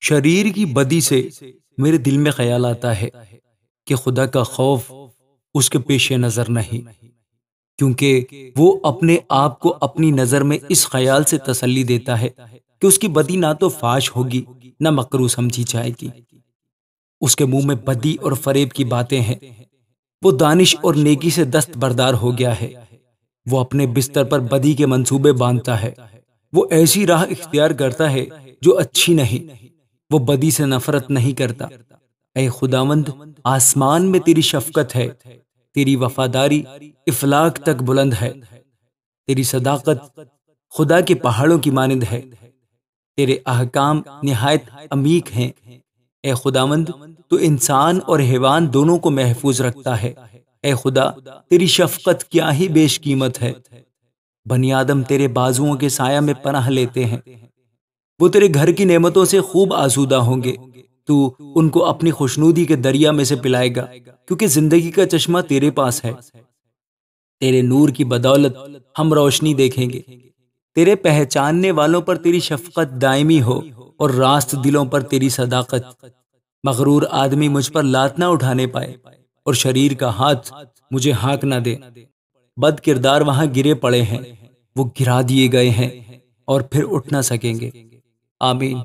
شریر کی بدی سے میرے دل میں خیال آتا ہے کہ خدا کا خوف اس کے پیش نظر نہیں، کیونکہ وہ اپنے آپ کو اپنی نظر میں اس خیال سے تسلی دیتا ہے کہ اس کی بدی نہ تو فاش ہوگی نہ مکروہ سمجھی جائے گی۔ اس کے منہ میں بدی اور فریب کی باتیں ہیں، وہ دانش اور نیکی سے دست بردار ہو گیا ہے، وہ اپنے بستر پر بدی کے منصوبے باندھتا ہے، وہ ایسی راہ اختیار کرتا ہے جو اچھی نہیں، وہ بدی سے نفرت نہیں کرتا۔ اے خداوند، آسمان میں تیری شفقت ہے، تیری وفاداری افلاک تک بلند ہے، تیری صداقت خدا کے پہاڑوں کی مانند ہے، تیرے احکام نہایت عمیق ہیں۔ اے خداوند، تو انسان اور حیوان دونوں کو محفوظ رکھتا ہے۔ اے خدا، تیری شفقت کیا ہی بیش قیمت ہے۔ بنی آدم تیرے بازوؤں کے سایہ میں پناہ لیتے ہیں، وہ تیرے گھر کی نعمتوں سے خوب آسودہ ہوں گے۔ تو ان کو اپنی خوشنودی کے دریا میں سے پلائے گا، کیونکہ زندگی کا چشمہ تیرے پاس ہے۔ تیرے نور کی بدولت ہم روشنی دیکھیں گے۔ تیرے پہچاننے والوں پر تیری شفقت دائمی ہو اور راست دلوں پر تیری صداقت۔ مغرور آدمی مجھ پر لات نہ اٹھانے پائے اور شریر کا ہاتھ مجھے ہانک نہ دے۔ بد کردار وہاں گرے پڑے ہیں، وہ گرا دیے گئے ہیں اور پھر اٹھ نہ سکیں گے۔ آمین۔